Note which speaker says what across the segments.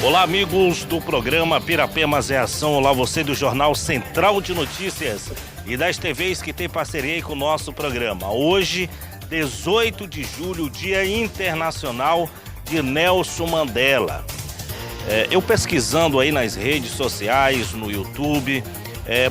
Speaker 1: Olá, amigos do programa Pirapemas é Ação. Olá, você do Jornal Central de Notícias e das TVs que tem parceria com o nosso programa. Hoje, 18 de julho, Dia Internacional de Nelson Mandela. Eu pesquisando aí nas redes sociais, no YouTube,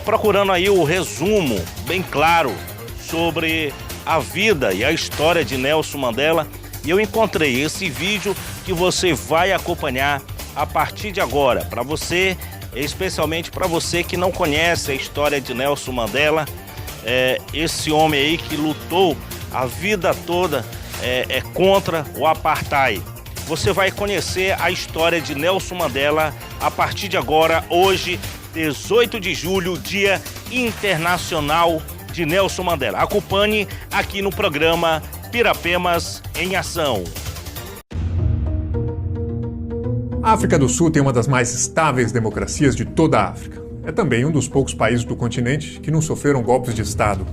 Speaker 1: procurando aí o resumo bem claro sobre a vida e a história de Nelson Mandela, e eu encontrei esse vídeo que você vai acompanhar a partir de agora. Para você, especialmente para você que não conhece a história de Nelson Mandela, esse homem aí que lutou a vida toda contra o apartheid. Você vai conhecer a história de Nelson Mandela a partir de agora, hoje, 18 de julho, Dia Internacional de Nelson Mandela. Acompanhe aqui no programa Pirapemas em Ação.
Speaker 2: A África do Sul tem uma das mais estáveis democracias de toda a África. É também um dos poucos países do continente que não sofreram golpes de Estado.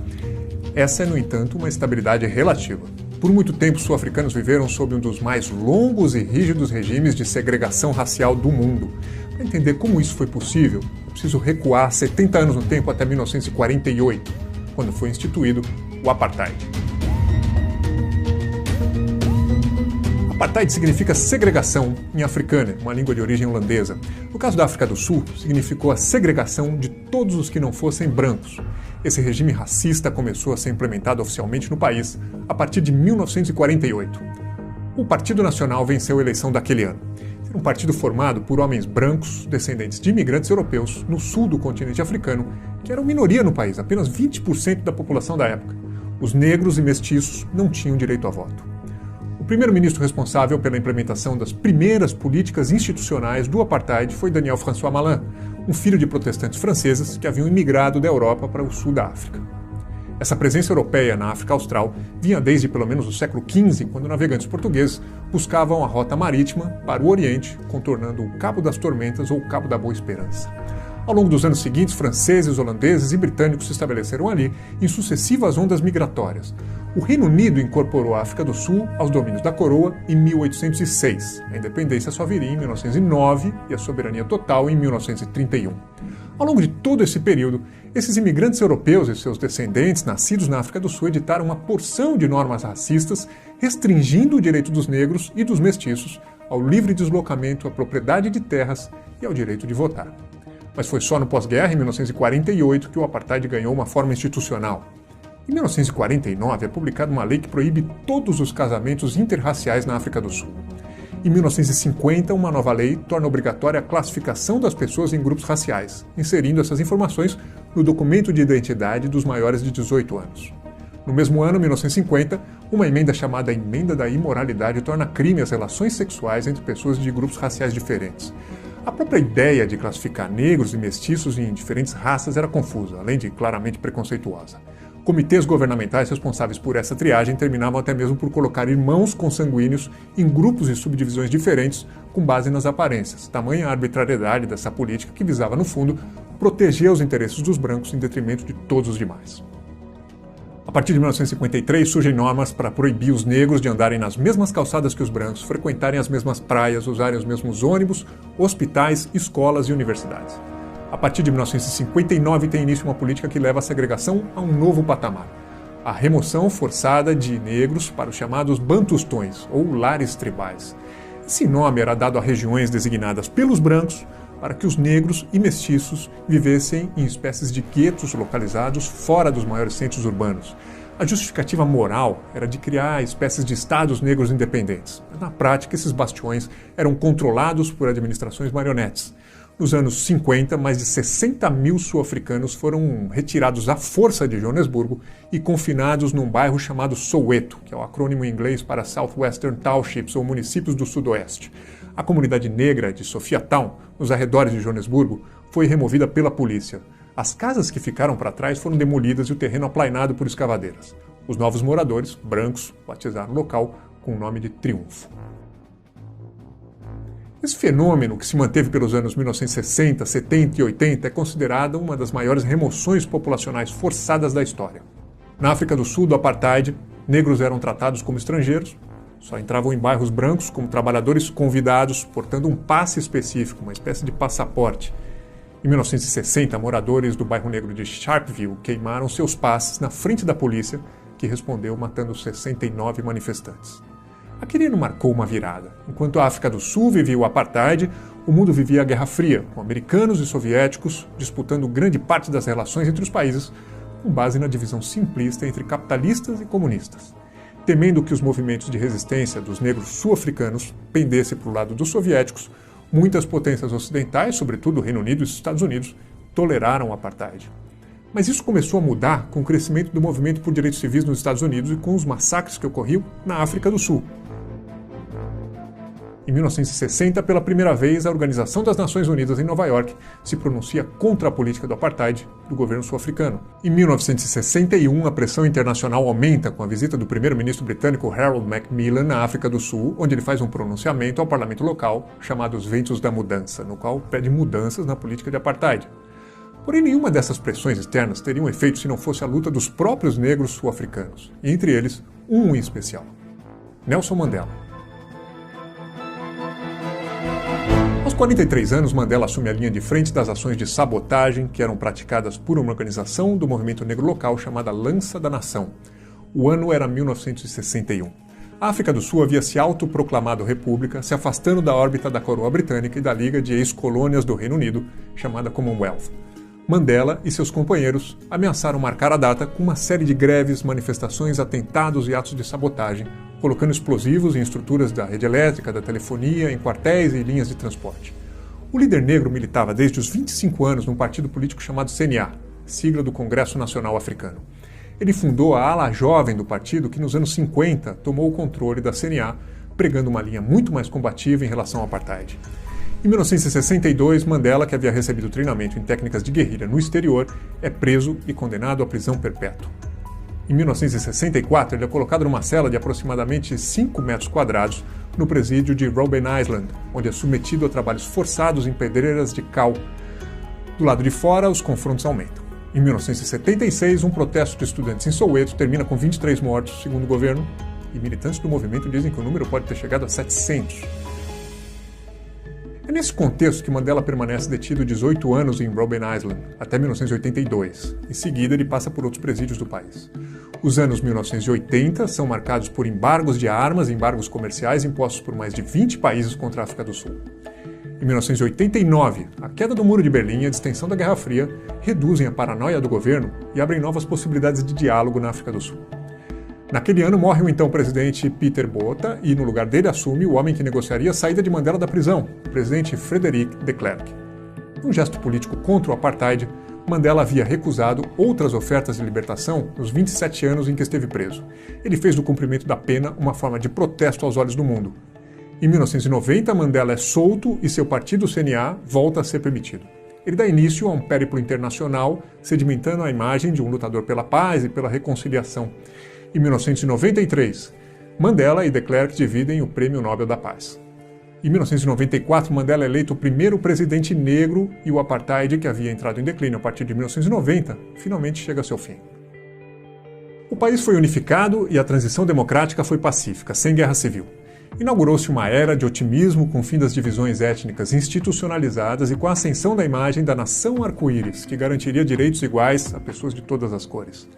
Speaker 2: Essa é, no entanto, uma estabilidade relativa. Por muito tempo, sul-africanos viveram sob um dos mais longos e rígidos regimes de segregação racial do mundo. Para entender como isso foi possível, é preciso recuar 70 anos no tempo até 1948, quando foi instituído o apartheid. Apartheid significa segregação em africâner, uma língua de origem holandesa. No caso da África do Sul, significou a segregação de todos os que não fossem brancos. Esse regime racista começou a ser implementado oficialmente no país a partir de 1948. O Partido Nacional venceu a eleição daquele ano. Era um partido formado por homens brancos, descendentes de imigrantes europeus, no sul do continente africano, que eram minoria no país, apenas 20% da população da época. Os negros e mestiços não tinham direito a voto. O primeiro-ministro responsável pela implementação das primeiras políticas institucionais do apartheid foi Daniel François Malan, um filho de protestantes franceses que haviam imigrado da Europa para o sul da África. Essa presença europeia na África Austral vinha desde pelo menos o século XV, quando navegantes portugueses buscavam a rota marítima para o Oriente, contornando o Cabo das Tormentas ou o Cabo da Boa Esperança. Ao longo dos anos seguintes, franceses, holandeses e britânicos se estabeleceram ali em sucessivas ondas migratórias. O Reino Unido incorporou a África do Sul aos domínios da coroa em 1806. A independência só viria em 1909 e a soberania total em 1931. Ao longo de todo esse período, esses imigrantes europeus e seus descendentes, nascidos na África do Sul, editaram uma porção de normas racistas, restringindo o direito dos negros e dos mestiços ao livre deslocamento, à propriedade de terras e ao direito de votar. Mas foi só no pós-guerra, em 1948, que o apartheid ganhou uma forma institucional. Em 1949, é publicada uma lei que proíbe todos os casamentos interraciais na África do Sul. Em 1950, uma nova lei torna obrigatória a classificação das pessoas em grupos raciais, inserindo essas informações no documento de identidade dos maiores de 18 anos. No mesmo ano, 1950, uma emenda chamada Emenda da Imoralidade torna crime as relações sexuais entre pessoas de grupos raciais diferentes. A própria ideia de classificar negros e mestiços em diferentes raças era confusa, além de claramente preconceituosa. Comitês governamentais responsáveis por essa triagem terminavam até mesmo por colocar irmãos consanguíneos em grupos e subdivisões diferentes com base nas aparências. Tamanha a arbitrariedade dessa política que visava, no fundo, proteger os interesses dos brancos em detrimento de todos os demais. A partir de 1953, surgem normas para proibir os negros de andarem nas mesmas calçadas que os brancos, frequentarem as mesmas praias, usarem os mesmos ônibus, hospitais, escolas e universidades. A partir de 1959 tem início uma política que leva a segregação a um novo patamar. A remoção forçada de negros para os chamados bantustões, ou lares tribais. Esse nome era dado a regiões designadas pelos brancos para que os negros e mestiços vivessem em espécies de guetos localizados fora dos maiores centros urbanos. A justificativa moral era de criar espécies de estados negros independentes. Mas, na prática, esses bastiões eram controlados por administrações marionetes. Nos anos 50, mais de 60 mil sul-africanos foram retirados à força de Joanesburgo e confinados num bairro chamado Soweto, que é o acrônimo em inglês para Southwestern Townships, ou municípios do Sudoeste. A comunidade negra de Sophiatown, nos arredores de Joanesburgo, foi removida pela polícia. As casas que ficaram para trás foram demolidas e o terreno aplainado por escavadeiras. Os novos moradores, brancos, batizaram o local com o nome de Triunfo. Esse fenômeno, que se manteve pelos anos 1960, 70 e 80, é considerado uma das maiores remoções populacionais forçadas da história. Na África do Sul, do apartheid, negros eram tratados como estrangeiros, Só entravam em bairros brancos como trabalhadores convidados, portando um passe específico, uma espécie de passaporte. Em 1960, moradores do bairro negro de Sharpeville queimaram seus passes na frente da polícia, que respondeu matando 69 manifestantes. Aquele ano marcou uma virada. Enquanto a África do Sul vivia o apartheid, o mundo vivia a Guerra Fria, com americanos e soviéticos disputando grande parte das relações entre os países, com base na divisão simplista entre capitalistas e comunistas. Temendo que os movimentos de resistência dos negros sul-africanos pendessem para o lado dos soviéticos, muitas potências ocidentais, sobretudo o Reino Unido e os Estados Unidos, toleraram o apartheid. Mas isso começou a mudar com o crescimento do movimento por direitos civis nos Estados Unidos e com os massacres que ocorriam na África do Sul. Em 1960, pela primeira vez, a Organização das Nações Unidas em Nova York se pronuncia contra a política do apartheid do governo sul-africano. Em 1961, a pressão internacional aumenta com a visita do primeiro-ministro britânico Harold Macmillan na África do Sul, onde ele faz um pronunciamento ao parlamento local chamado Os Ventos da Mudança, no qual pede mudanças na política de apartheid. Porém, nenhuma dessas pressões externas teria um efeito se não fosse a luta dos próprios negros sul-africanos, e entre eles, um em especial: Nelson Mandela. Aos 43 anos, Mandela assume a linha de frente das ações de sabotagem que eram praticadas por uma organização do movimento negro local chamada Lança da Nação. O ano era 1961. A África do Sul havia se autoproclamado república, se afastando da órbita da coroa britânica e da Liga de Ex-Colônias do Reino Unido, chamada Commonwealth. Mandela e seus companheiros ameaçaram marcar a data com uma série de greves, manifestações, atentados e atos de sabotagem, colocando explosivos em estruturas da rede elétrica, da telefonia, em quartéis e linhas de transporte. O líder negro militava desde os 25 anos num partido político chamado CNA, sigla do Congresso Nacional Africano. Ele fundou a ala jovem do partido que nos anos 50 tomou o controle da CNA, pregando uma linha muito mais combativa em relação ao apartheid. Em 1962, Mandela, que havia recebido treinamento em técnicas de guerrilha no exterior, é preso e condenado à prisão perpétua. Em 1964, ele é colocado numa cela de aproximadamente 5 metros quadrados no presídio de Robben Island, onde é submetido a trabalhos forçados em pedreiras de cal. Do lado de fora, os confrontos aumentam. Em 1976, um protesto de estudantes em Soweto termina com 23 mortos, segundo o governo, e militantes do movimento dizem que o número pode ter chegado a 700. É nesse contexto que Mandela permanece detido 18 anos em Robben Island, até 1982. Em seguida, ele passa por outros presídios do país. Os anos 1980 são marcados por embargos de armas e embargos comerciais impostos por mais de 20 países contra a África do Sul. Em 1989, a queda do Muro de Berlim e a distensão da Guerra Fria reduzem a paranoia do governo e abrem novas possibilidades de diálogo na África do Sul. Naquele ano morre o então presidente Pieter Botha e no lugar dele assume o homem que negociaria a saída de Mandela da prisão, o presidente Frederick de Klerk. Num gesto político contra o apartheid, Mandela havia recusado outras ofertas de libertação nos 27 anos em que esteve preso. Ele fez do cumprimento da pena uma forma de protesto aos olhos do mundo. Em 1990, Mandela é solto e seu partido CNA volta a ser permitido. Ele dá início a um périplo internacional, sedimentando a imagem de um lutador pela paz e pela reconciliação. Em 1993, Mandela e de Klerk dividem o Prêmio Nobel da Paz. Em 1994, Mandela é eleito o primeiro presidente negro e o apartheid, que havia entrado em declínio a partir de 1990, finalmente chega a seu fim. O país foi unificado e a transição democrática foi pacífica, sem guerra civil. Inaugurou-se uma era de otimismo com o fim das divisões étnicas institucionalizadas e com a ascensão da imagem da nação arco-íris, que garantiria direitos iguais a pessoas de todas as cores.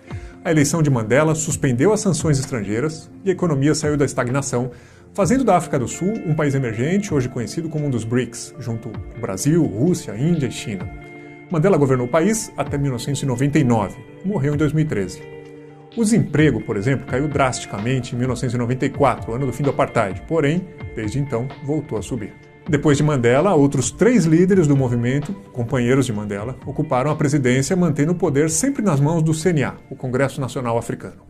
Speaker 2: A eleição de Mandela suspendeu as sanções estrangeiras e a economia saiu da estagnação, fazendo da África do Sul um país emergente, hoje conhecido como um dos BRICS, junto com Brasil, Rússia, Índia e China. Mandela governou o país até 1999 e morreu em 2013. O desemprego, por exemplo, caiu drasticamente em 1994, ano do fim do apartheid, porém, desde então, voltou a subir. Depois de Mandela, outros 3 líderes do movimento, companheiros de Mandela, ocuparam a presidência, mantendo o poder sempre nas mãos do CNA, o Congresso Nacional Africano.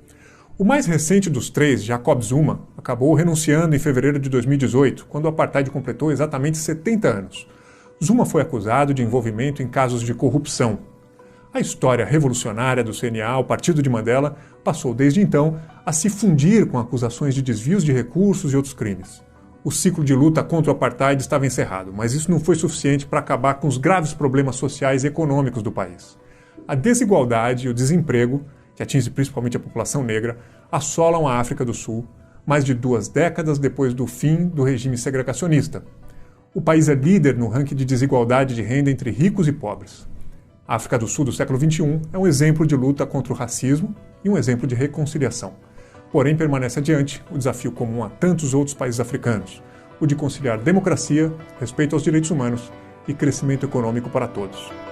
Speaker 2: O mais recente dos 3, Jacob Zuma, acabou renunciando em fevereiro de 2018, quando o apartheid completou exatamente 70 anos. Zuma foi acusado de envolvimento em casos de corrupção. A história revolucionária do CNA, o partido de Mandela, passou desde então a se fundir com acusações de desvios de recursos e outros crimes. O ciclo de luta contra o apartheid estava encerrado, mas isso não foi suficiente para acabar com os graves problemas sociais e econômicos do país. A desigualdade e o desemprego, que atinge principalmente a população negra, assolam a África do Sul, mais de 2 décadas depois do fim do regime segregacionista. O país é líder no ranking de desigualdade de renda entre ricos e pobres. A África do Sul do século XXI é um exemplo de luta contra o racismo e um exemplo de reconciliação. Porém, permanece adiante o desafio comum a tantos outros países africanos, o de conciliar democracia, respeito aos direitos humanos e crescimento econômico para todos.